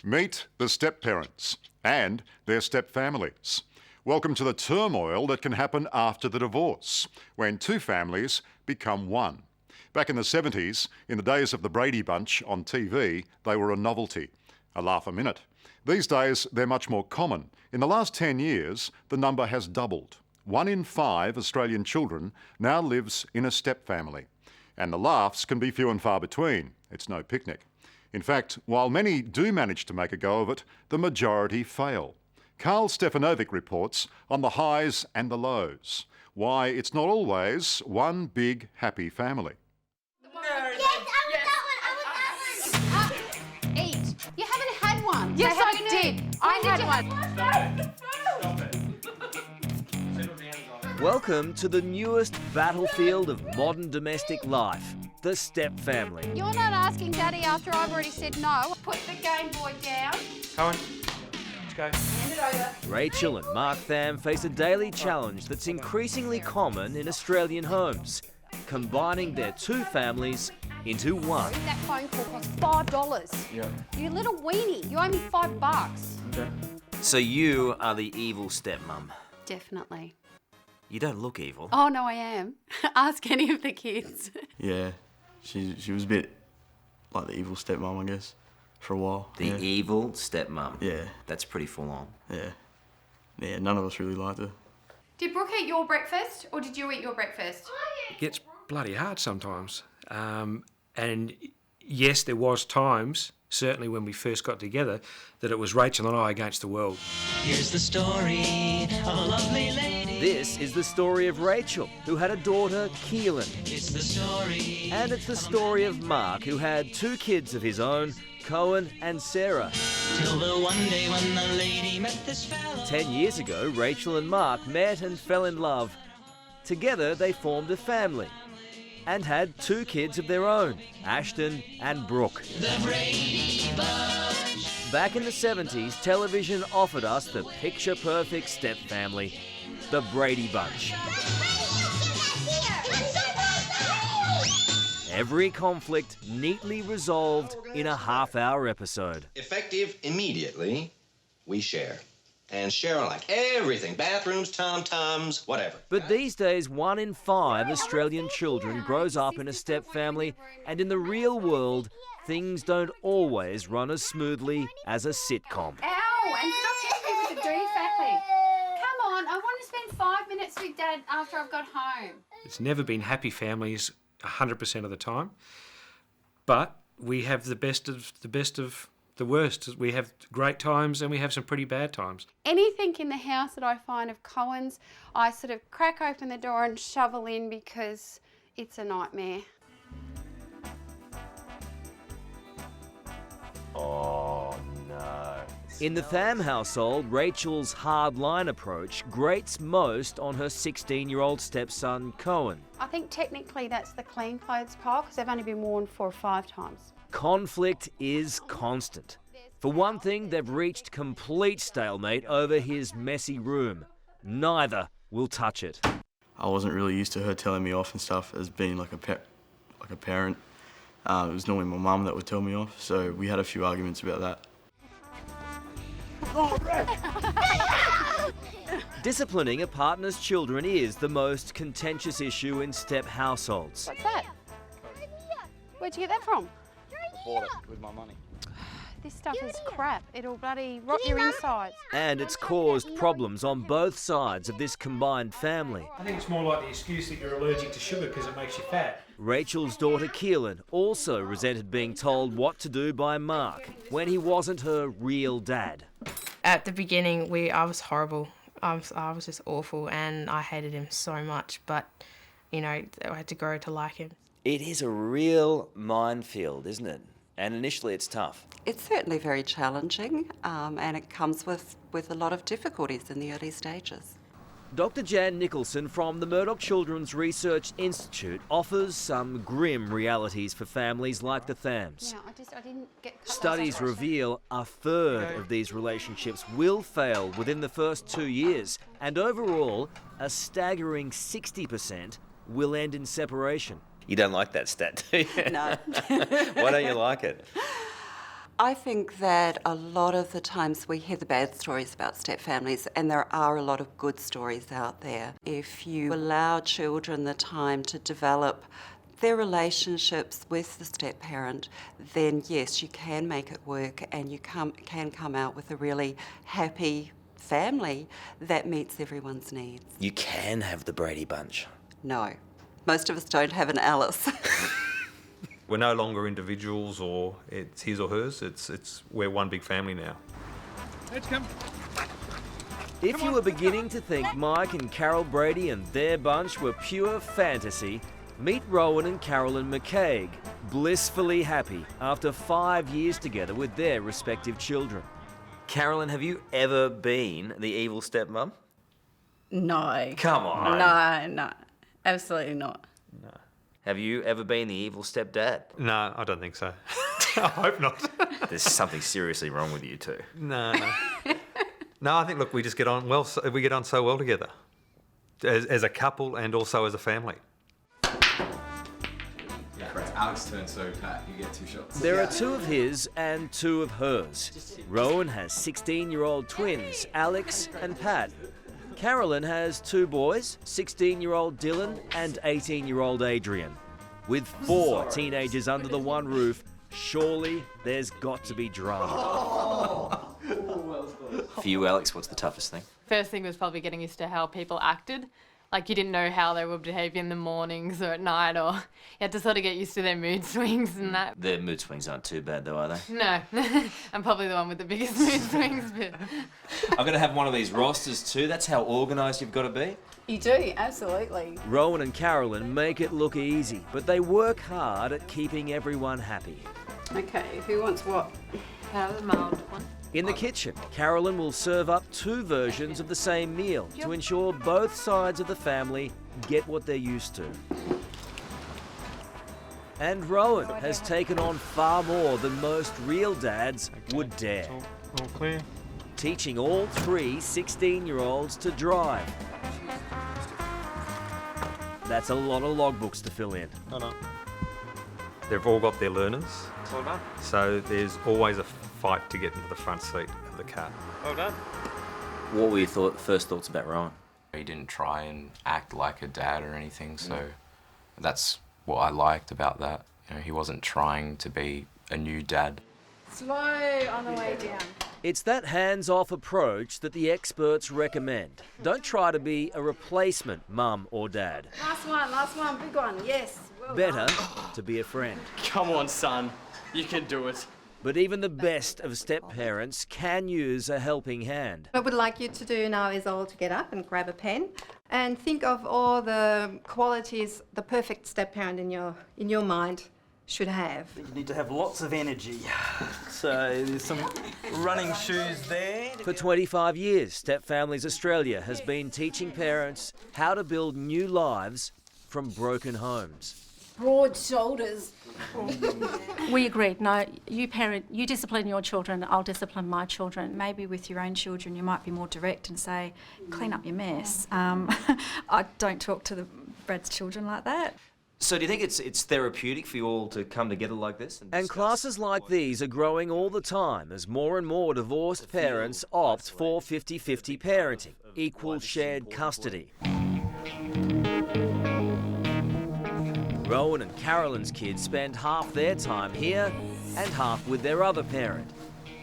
Meet the step-parents and their step-families. Welcome to the turmoil that can happen after the divorce, when two families become one. Back in the 70s, in the days of the Brady Bunch on TV, they were a novelty, a laugh a minute. These days, they're much more common. In the last 10 years, the number has doubled. 1 in 5 Australian children now lives in a step-family. And the laughs can be few and far between. It's no picnic. In fact, while many do manage to make a go of it, the majority fail. Karl Stefanovic reports on the highs and the lows, why it's not always one big happy family. Eat. You haven't had one. Yes, I did. I had one. Stop it. Welcome to the newest battlefield of modern domestic life, the step family. You're not asking Daddy after I've already said no. Put the Game Boy down. Cohen, let's go. Hand it over. Rachel and Mark Tham face a daily challenge that's increasingly common in Australian homes, combining their two families into one. That phone call cost $5. Yeah. You little weenie. You owe me $5. Okay. So you are the evil stepmum. Definitely. You don't look evil. Oh, no, I am. Ask any of the kids. Yeah, she was a bit like the evil stepmom, I guess, for a while. The evil stepmum. Yeah. That's pretty full on. Yeah, none of us really liked her. Did Brooke eat your breakfast or did you eat your breakfast? It gets bloody hard sometimes. And yes, there was times, certainly when we first got together, that it was Rachel and I against the world. Here's the story of a lovely lady. This is the story of Rachel, who had a daughter, Keelan. It's the story. And it's the story of Mark, who had 2 kids of his own, Cohen and Sarah. Till the one day when the lady met this fellow. 10 years ago, Rachel and Mark met and fell in love. Together, they formed a family and had 2 kids of their own, Ashton and Brooke. The Brady Bunch. Back in the 70s, television offered us the picture-perfect step family, the Brady Bunch. Every conflict neatly resolved in a half-hour episode. Effective immediately, we share. And share like everything, bathrooms, tom-toms, whatever. But these days, 1 in 5 Australian children grows up in a step family, and in the real world, things don't always run as smoothly as a sitcom. Ow! And stop hitting me with the dirty fatly. Come on, I want to spend 5 minutes with Dad after I've got home. It's never been happy families 100% of the time, but we have the best of the worst. We have great times and we have some pretty bad times. Anything in the house that I find of Cohen's, I sort of crack open the door and shovel in because it's a nightmare. Oh, no. In the Tham household, Rachel's hard-line approach grates most on her 16-year-old stepson, Cohen. I think technically that's the clean clothes pile because they've only been worn 4 or 5 times. Conflict is constant. For one thing, they've reached complete stalemate over his messy room. Neither will touch it. I wasn't really used to her telling me off and stuff as being like a parent. It was normally my mum that would tell me off, so we had a few arguments about that. Disciplining a partner's children is the most contentious issue in step households. What's that? Where'd you get that from? I bought it with my money. This stuff is crap. It'll bloody rot your insides. And it's caused problems on both sides of this combined family. I think it's more like the excuse that you're allergic to sugar because it makes you fat. Rachel's daughter Keelan also resented being told what to do by Mark when he wasn't her real dad. At the beginning, I was horrible. I was just awful and I hated him so much, but, you know, I had to grow to like him. It is a real minefield, isn't it? And initially it's tough. It's certainly very challenging and it comes with a lot of difficulties in the early stages. Dr. Jan Nicholson from the Murdoch Children's Research Institute offers some grim realities for families like the Thams. Yeah, I didn't get... Studies reveal a third of these relationships will fail within the first 2 years, and overall, a staggering 60% will end in separation. You don't like that stat, do you? No. Why don't you like it? I think that a lot of the times we hear the bad stories about step families, and there are a lot of good stories out there. If you allow children the time to develop their relationships with the step parent, then yes, you can make it work, and you can come out with a really happy family that meets everyone's needs. You can have the Brady Bunch. No, most of us don't have an Alice. We're no longer individuals or it's his or hers, we're one big family now. Let's come. If you were beginning to think Mike and Carol Brady and their bunch were pure fantasy, meet Rowan and Carolyn McKaig, blissfully happy after 5 years together with their respective children. Carolyn, have you ever been the evil stepmom? No. Come on. No, absolutely not. No. Have you ever been the evil stepdad? No, I don't think so. I hope not. There's something seriously wrong with you two. No. No, I think, look, we just get on well. We get on so well together, as a couple and also as a family. Yeah, it's Alex turn, so Pat, you get 2 shots. There are 2 of his and 2 of hers. Rowan has 16-year-old twins, Alex and Pat. Carolyn has 2 boys, 16-year-old Dylan and 18-year-old Adrian. With 4 teenagers under the one roof, surely there's got to be drama. For you, Alex, what's the toughest thing? First thing was probably getting used to how people acted. Like, you didn't know how they would behave in the mornings or at night, or you had to sort of get used to their mood swings and that. Their mood swings aren't too bad, though, are they? No, I'm probably the one with the biggest mood swings, but... I've got to have one of these rosters too. That's how organised you've got to be. You do, absolutely. Rowan and Carolyn make it look easy, but they work hard at keeping everyone happy. Okay, who wants what? The mild one. In the kitchen, Carolyn will serve up 2 versions of the same meal to ensure both sides of the family get what they're used to. And Rowan has taken on far more than most real dads would dare. All clear. Teaching all 3 16-year-olds to drive. That's a lot of logbooks to fill in. No. They've all got their learners. Well done. So there's always a fight to get into the front seat of the car. Well done. What were your first thoughts about Rowan? He didn't try and act like a dad or anything, so that's what I liked about that. You know, he wasn't trying to be a new dad. Slow on the way down. It's that hands-off approach that the experts recommend. Don't try to be a replacement mum or dad. Last one, big one, yes. Well Better done. to be a friend. Come on, son. You can do it. But even the best of step-parents can use a helping hand. What I would like you to do now is all to get up and grab a pen and think of all the qualities the perfect step-parent in your mind should have. You need to have lots of energy. So there's some running shoes there. For 25 years, Step Families Australia has been teaching parents how to build new lives from broken homes. Broad shoulders. We agreed, no, you discipline your children, I'll discipline my children. Maybe with your own children you might be more direct and say, clean up your mess. I don't talk to Brad's children like that. So do you think it's therapeutic for you all to come together like this? And classes like these are growing all the time as more and more divorced parents opt for 50-50 parenting, equal shared custody. Rowan and Carolyn's kids spend half their time here and half with their other parent.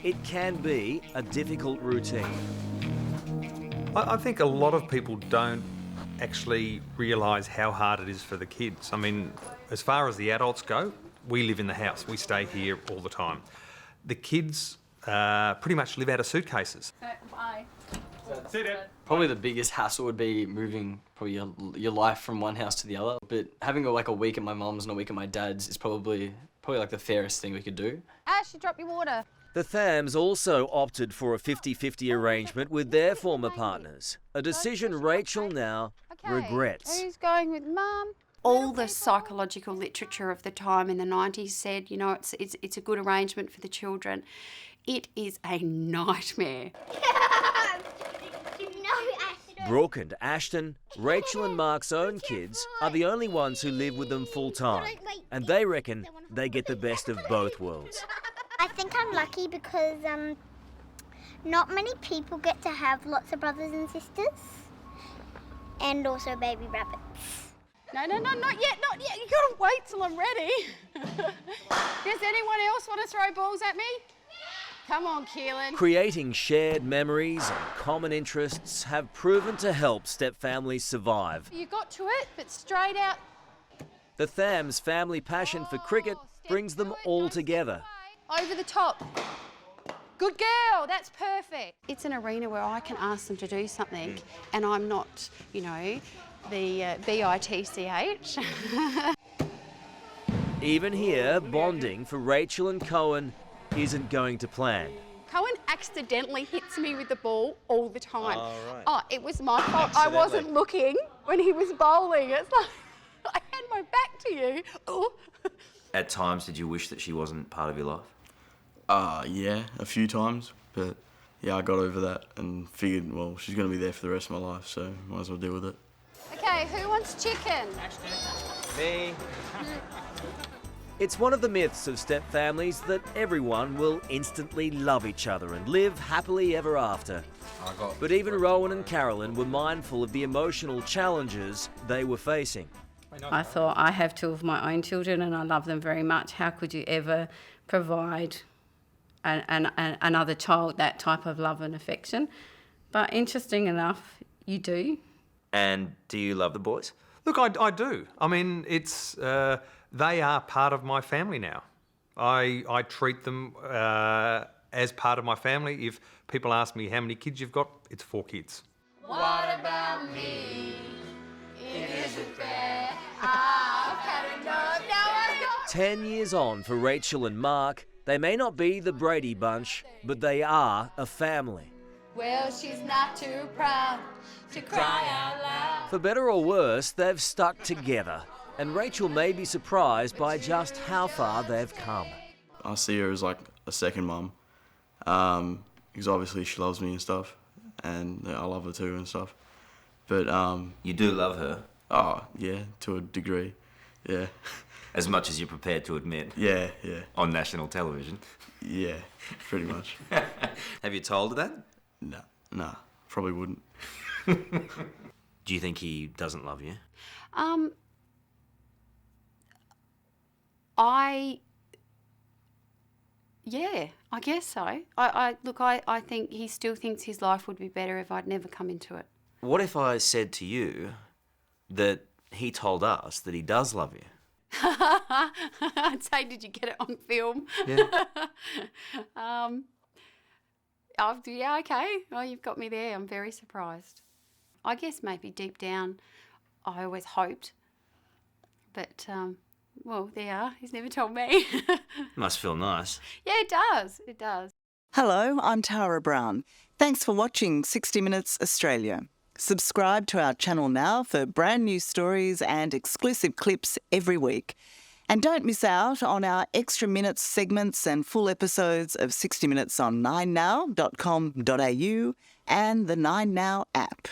It can be a difficult routine. I think a lot of people don't actually realise how hard it is for the kids. I mean, as far as the adults go, we live in the house. We stay here all the time. The kids pretty much live out of suitcases. Bye. Probably the biggest hassle would be moving probably your life from one house to the other. But having like a week at my mum's and a week at my dad's is probably like the fairest thing we could do. Ash, you dropped your water. The Thams also opted for a 50-50 arrangement with their former partners, a decision Rachel now regrets. Who's going with Mum? All the psychological literature of the time in the 90s said, you know, it's a good arrangement for the children. It is a nightmare. Brooke and Ashton, Rachel and Mark's own kids, are the only ones who live with them full time, and they reckon they get the best of both worlds. I I think I'm lucky because not many people get to have lots of brothers and sisters, and also baby rabbits. No, not yet, not yet. You gotta wait till I'm ready. Does anyone else want to throw balls at me? Come on, Keelan. Creating shared memories and common interests have proven to help step-families survive. You got to it, but straight out. The Thams' family passion for cricket brings them all together. Over the top. Good girl, that's perfect. It's an arena where I can ask them to do something and I'm not, you know, the bitch. Even here, bonding for Rachel and Cohen isn't going to plan. Cohen accidentally hits me with the ball all the time. Oh, right. Oh, it was my fault. I wasn't looking when he was bowling. It's like, I had my back to you. Oh. At times, did you wish that she wasn't part of your life? Yeah, a few times, but yeah, I got over that and figured, well, she's going to be there for the rest of my life, so might as well deal with it. Okay, who wants chicken? Me. It's one of the myths of step-families that everyone will instantly love each other and live happily ever after. But even Rowan and Carolyn were mindful of the emotional challenges they were facing. I thought, I have two of my own children and I love them very much. How could you ever provide another child that type of love and affection? But interesting enough, you do. And do you love the boys? Look, I do. I mean, it's they are part of my family now. I treat them as part of my family. If people ask me how many kids you've got, it's 4 kids. What about me? It isn't fair. I've had enough. Now I've got... 10 years on for Rachel and Mark, they may not be the Brady Bunch, but they are a family. Well, she's not too proud to cry out loud. For better or worse, they've stuck together, and Rachel may be surprised by just how far they've come. I see her as like a second mum, because obviously she loves me and stuff, and I love her too and stuff. But you do love her? Oh, yeah, to a degree, yeah. As much as you're prepared to admit? Yeah. On national television? Yeah, pretty much. Have you told her that? Nah, probably wouldn't. Do you think he doesn't love you? Yeah, I guess so. I think he still thinks his life would be better if I'd never come into it. What if I said to you that he told us that he does love you? I'd say, did you get it on film? Yeah. Yeah, okay. Well, you've got me there. I'm very surprised. I guess maybe deep down, I always hoped. But, well, there you are. He's never told me. Must feel nice. Yeah, it does. It does. Hello, I'm Tara Brown. Thanks for watching 60 Minutes Australia. Subscribe to our channel now for brand new stories and exclusive clips every week. And don't miss out on our extra minutes segments and full episodes of 60 Minutes on 9now.com.au and the 9Now app.